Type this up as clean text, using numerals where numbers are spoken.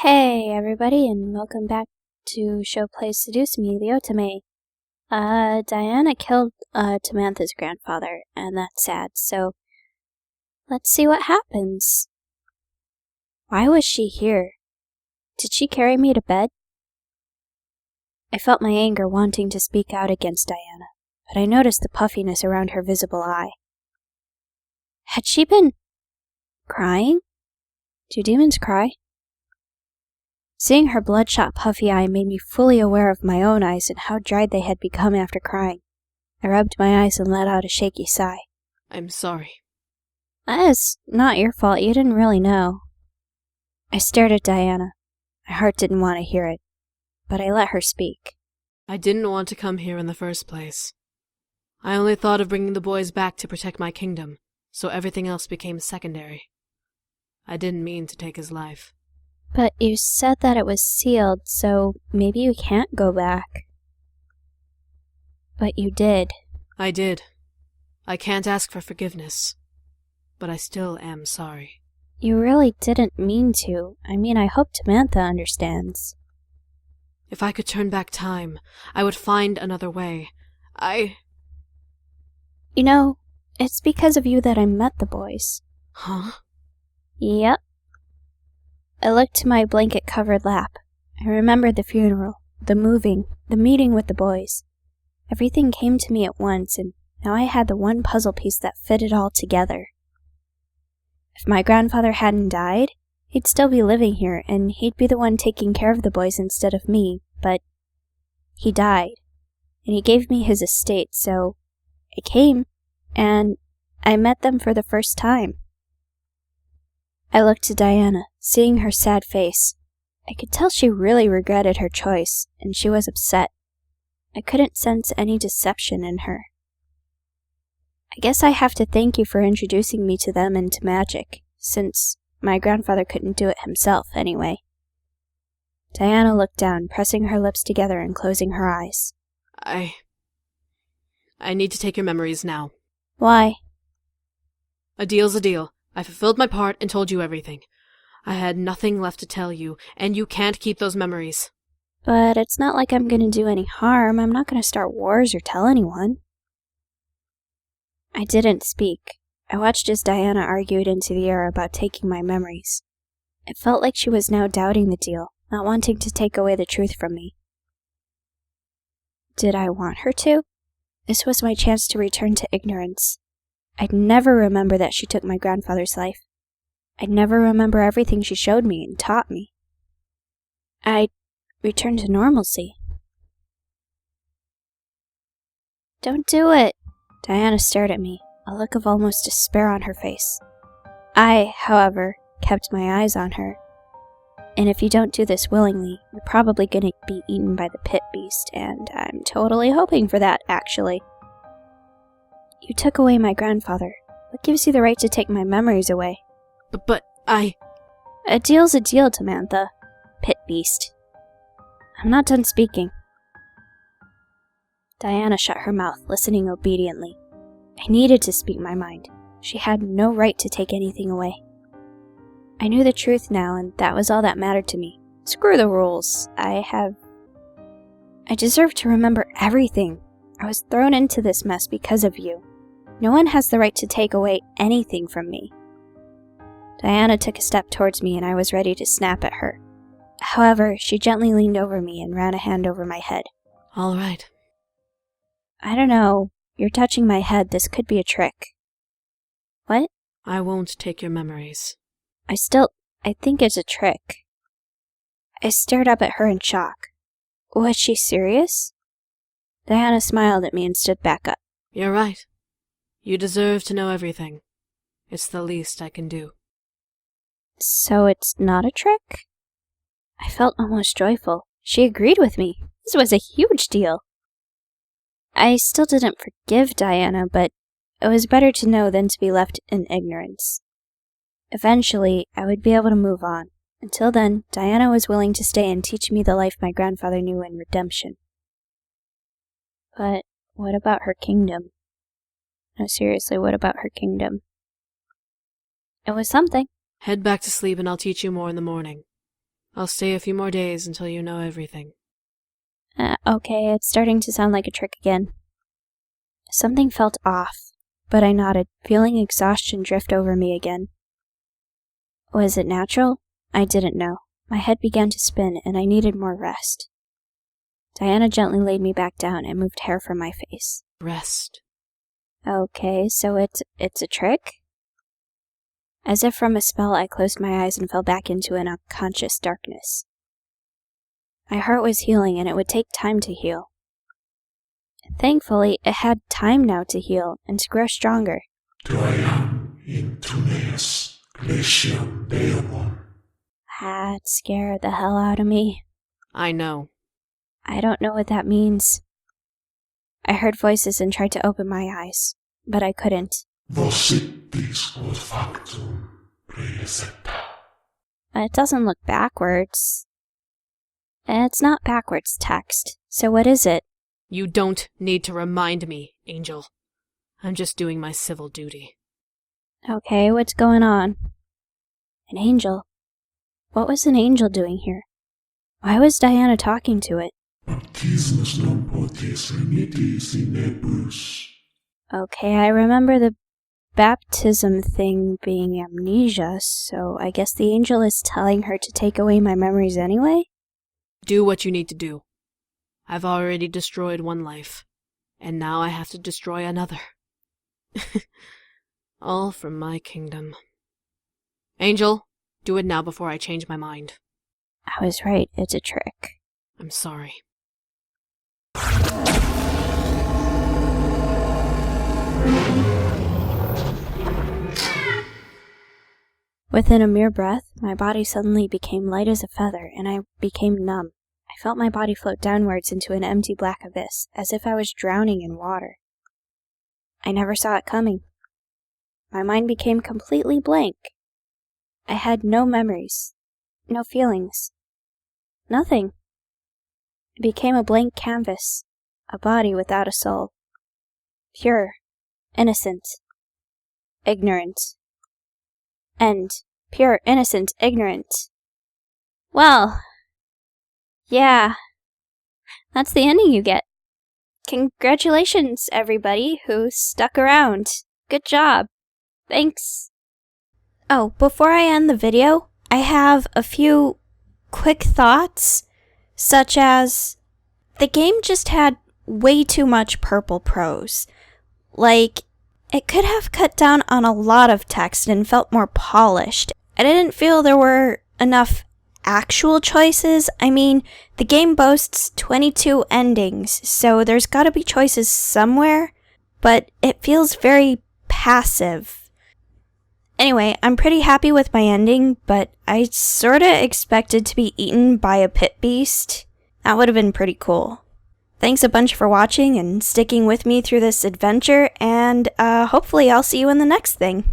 Hey everybody, and welcome back to Shou plays Seduce me, the Otome. Diana killed Tamantha's grandfather, and that's sad, so let's see what happens. Why was she here? Did she carry me to bed? I felt my anger wanting to speak out against Diana, but I noticed the puffiness around her visible eye. Had she been crying? Do demons cry? Seeing her bloodshot, puffy eye made me fully aware of my own eyes and how dried they had become after crying. I rubbed my eyes and let out a shaky sigh. I'm sorry. That is not your fault. You didn't really know. I stared at Diana. My heart didn't want to hear it, but I let her speak. I didn't want to come here in the first place. I only thought of bringing the boys back to protect my kingdom, so everything else became secondary. I didn't mean to take his life. But you said that it was sealed, so maybe you can't go back. But you did. I did. I can't ask for forgiveness, but I still am sorry. You really didn't mean to. I mean, I hope Tamantha understands. If I could turn back time, I would find another way. You know, it's because of you that I met the boys. Huh? Yep. I looked to my blanket-covered lap. I remembered the funeral, the moving, the meeting with the boys. Everything came to me at once, and now I had the one puzzle piece that fit it all together. If my grandfather hadn't died, he'd still be living here, and he'd be the one taking care of the boys instead of me, but he died, and he gave me his estate, so I came, and I met them for the first time. I looked to Diana, seeing her sad face. I could tell she really regretted her choice, and she was upset. I couldn't sense any deception in her. I guess I have to thank you for introducing me to them and to magic, since my grandfather couldn't do it himself anyway. Diana looked down, pressing her lips together and closing her eyes. I need to take your memories now. Why? A deal's a deal. I fulfilled my part and told you everything. I had nothing left to tell you, and you can't keep those memories. But it's not like I'm gonna do any harm. I'm not gonna start wars or tell anyone. I didn't speak. I watched as Diana argued into the air about taking my memories. It felt like she was now doubting the deal, not wanting to take away the truth from me. Did I want her to? This was my chance to return to ignorance. I'd never remember that she took my grandfather's life. I'd never remember everything she showed me and taught me. I'd return to normalcy. Don't do it! Diana stared at me, a look of almost despair on her face. I, however, kept my eyes on her. And if you don't do this willingly, you're probably gonna be eaten by the pit beast, and I'm totally hoping for that, actually. You took away my grandfather. What gives you the right to take my memories away? But I... A deal's a deal, Tamantha. Pit beast. I'm not done speaking. Diana shut her mouth, listening obediently. I needed to speak my mind. She had no right to take anything away. I knew the truth now, and that was all that mattered to me. Screw the rules. I deserve to remember everything. I was thrown into this mess because of you. No one has the right to take away anything from me. Diana took a step towards me, and I was ready to snap at her. However, she gently leaned over me and ran a hand over my head. All right. I don't know. You're touching my head. This could be a trick. What? I won't take your memories. I think it's a trick. I stared up at her in shock. Was she serious? Diana smiled at me and stood back up. You're right. You deserve to know everything. It's the least I can do. So it's not a trick? I felt almost joyful. She agreed with me. This was a huge deal. I still didn't forgive Diana, but it was better to know than to be left in ignorance. Eventually, I would be able to move on. Until then, Diana was willing to stay and teach me the life my grandfather knew in redemption. But what about her kingdom? No, seriously, what about her kingdom? It was something. Head back to sleep and I'll teach you more in the morning. I'll stay a few more days until you know everything. Okay, it's starting to sound like a trick again. Something felt off, but I nodded, feeling exhaustion drift over me again. Was it natural? I didn't know. My head began to spin, and I needed more rest. Diana gently laid me back down and moved hair from my face. Rest. Okay, so it's a trick? As if from a spell, I closed my eyes and fell back into an unconscious darkness. My heart was healing, and it would take time to heal. Thankfully, it had time now to heal and to grow stronger. That scared the hell out of me. I know. I don't know what that means. I heard voices and tried to open my eyes, but I couldn't. It doesn't look backwards. It's not backwards text, so what is it? You don't need to remind me, Angel. I'm just doing my civil duty. Okay, what's going on? An angel? What was an angel doing here? Why was Diana talking to it? Okay, I remember the baptism thing being amnesia, so I guess the angel is telling her to take away my memories anyway? Do what you need to do. I've already destroyed one life, and now I have to destroy another. All from my kingdom. Angel, do it now before I change my mind. I was right, it's a trick. I'm sorry. Within a mere breath, my body suddenly became light as a feather, and I became numb. I felt my body float downwards into an empty black abyss, as if I was drowning in water. I never saw it coming. My mind became completely blank. I had no memories, no feelings, nothing. It became a blank canvas, a body without a soul. Pure, innocent, ignorant. End. Pure, innocent, ignorant. Well, yeah, that's the ending you get. Congratulations, everybody who stuck around. Good job. Thanks. Oh, before I end the video, I have a few quick thoughts, such as the game just had way too much purple prose. Like, it could have cut down on a lot of text and felt more polished. I didn't feel there were enough actual choices. I mean, the game boasts 22 endings, so there's gotta be choices somewhere, but it feels very passive. Anyway, I'm pretty happy with my ending, but I sorta expected to be eaten by a pit beast. That would have been pretty cool. Thanks a bunch for watching and sticking with me through this adventure, and hopefully I'll see you in the next thing.